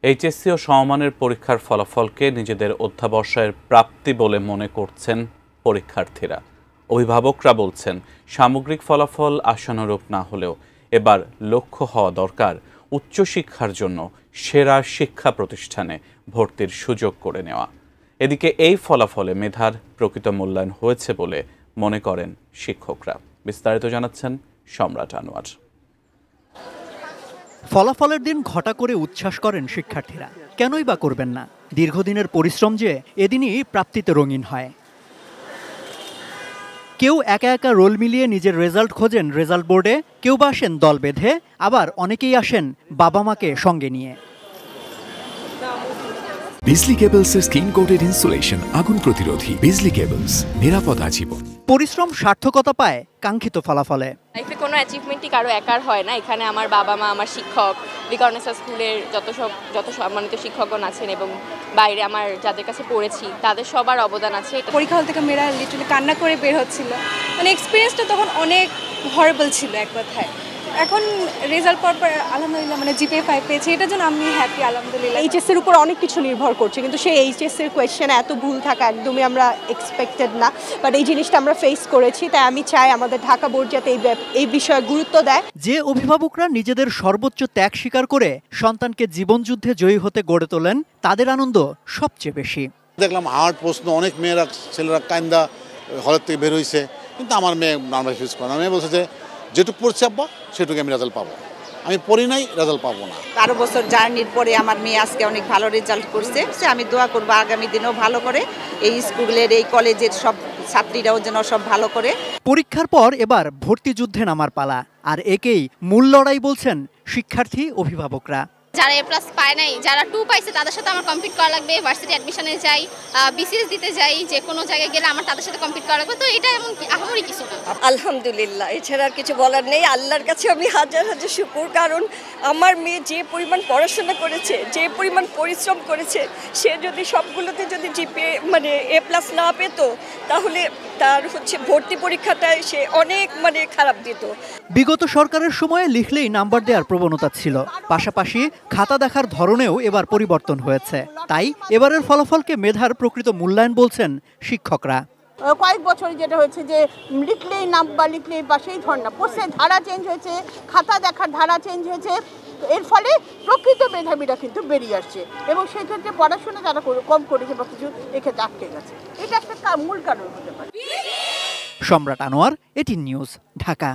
HSC ও সমমানের পরীক্ষার ফলাফলকে নিজেদের অধ্যাবসায়ের প্রাপ্তি বলে মনে করছেন পরীক্ষার্থীরা। অভিভাবকরা বলছেন, সামগ্রিক ফলাফল আশানুরূপ না হলেও এবার লক্ষ্য হওয়া দরকার উচ্চশিক্ষার জন্য সেরা শিক্ষা প্রতিষ্ঠানে ভর্তির সুযোগ করে নেওয়া। এদিকে এই ফলাফলে মেধার প্রকৃত মূল্যায়ন হয়েছে বলে মনে করেন শিক্ষকরা। বিস্তারিত জানাচ্ছেন সম্রাট আনোয়ার। ফলাফলের দিন ঘটা করে উচ্ছ্বাস করেন শিক্ষার্থীরা। কেনই বা করবেন না? দীর্ঘদিনের পরিশ্রম যে এদিনই প্রাপ্তিতে রঙিন হয়। কেউ একা একা রোল মিলিয়ে নিজের রেজাল্ট খোঁজেন রেজাল্ট বোর্ডে, কেউ বা আসেন দল বেঁধে, আবার অনেকেই আসেন বাবা মাকে সঙ্গে নিয়ে। বিজলি কেবলসের স্কিন কোটেড ইনসুলেশন আগুন প্রতিরোধী। বিজলি কেবলস, নিরাপদ আজীবন। পরিশ্রম সার্থকতা পায় কাঙ্ক্ষিত ফলাফলে। লাইফে কোনো অ্যাচিভমেন্টই কারো একার হয় না। এখানে আমার বাবা মা, আমার শিক্ষক, বিকর্নেসা স্কুলের যত সম্মানিত শিক্ষকগণ আছেন এবং বাইরে আমার যাদের কাছে পড়েছি তাদের সবার অবদান আছে। পরীক্ষা হল থেকে মেয়েরা লিটারালি কান্না করে বের হচ্ছিল। মানে এক্সপিরিয়েন্সটা তখন অনেক হরেবল ছিল এক কথায়। এখন রেজাল্ট পর আলহামদুলিল্লাহ মানে জিপিএ 5 পেয়েছি, এটার জন্য আমি হ্যাপি আলহামদুলিল্লাহ। এইচএসসির উপর অনেক কিছু নির্ভর করছে, কিন্তু সেই এইচএসসির কোয়েশ্চেন এত ভুল থাকা একদমই আমরা এক্সপেক্টেড না, বাট এই জিনিসটা আমরা ফেস করেছি। তাই আমি চাই আমাদের ঢাকা বোর্ড যাতে এই বিষয়ে গুরুত্ব দেয়। যে অভিভাবকরা নিজেদের সর্বোচ্চ ত্যাগ স্বীকার করে সন্তানকে জীবনযুদ্ধে জয়ী হতে গড়ে তোলেন, তাদের আনন্দ সবচেয়ে বেশি। দেখলাম হার্ড প্রশ্ন, অনেক মেয়েরা ছেলেরা কান্দা হলের থেকে বের হয়েছে, কিন্তু আমার মেয়ে নার্ভাস ফিল করে না। মেয়ে বলছে যে যেটুকু পড়ছি আব্বা সেটুকু আমি রেজাল্ট পাবো, আমি পড়ি নাই রেজাল্ট পাবো না। 12 বছর জার্নির পরে আমার মেয়ে আজকে অনেক ভালো রেজাল্ট করছে। আমি দোয়া করবো আগামী দিনেও ভালো করে, এই স্কুলের এই কলেজের সব ছাত্রীরাও যেন সব ভালো করে। পরীক্ষার পর এবার ভর্তি যুদ্ধে নামার পালা, আর একেই মূল লড়াই বলছেন শিক্ষার্থী অভিভাবকরা। যারা এ প্লাস পায় নাই, যারা 2 পাইছে তাদের সাথে আমার কম্পিট করা লাগবে। ভার্সিটি অ্যাডমিশনে যাই, বিসিএস দিতে যাই, যে কোনো জায়গায় গেলে আমার তাদের সাথে কম্পিট করা লাগবে। তো এটা এমন আহামরি কিছু না। আলহামদুলিল্লাহ, এছাড়া আর কিছু বলার নেই। আল্লাহর কাছে আমি হাজার হাজার শুকর, কারণ আমার মেয়ে যে পরিমাণ পড়াশোনা করেছে, যে পরিমাণ পরিশ্রম করেছে, সে যদি সবগুলোতে যদি জিপিএ মানে এ প্লাস না পেত, তাহলে তার ভর্তি পরীক্ষাটায় সে অনেক খারাপ দিত। বিগত সরকারের সময়ে লিখলেই নাম্বার দেওয়ার প্রবণতা ছিল, পাশাপাশি খাতা দেখার ধরনেও এবার পরিবর্তন হয়েছে। তাই এবারের ফলাফলকে মেধার প্রকৃত মূল্যায়ন বলছেন শিক্ষকরা। কয়েক বছর যেটা হয়েছে যে লিখলেই নাম্বার, লিখলেই বা সেই ধরনা প্রশ্নের ধারা চেঞ্জ হয়েছে, খাতা দেখার ধারা চেঞ্জ হয়েছে। এর ফলে প্রকৃত মেধাবীরা কিন্তু বেরিয়ে আসছে এবং সেই ক্ষেত্রে পড়াশোনা যারা কম করেছে বা কিছু এক্ষেত্রে আটকে গেছে। এটা একটা মূল কারণ হতে পারে। সম্রাট আনোয়ার, এটিএন নিউজ, ঢাকা।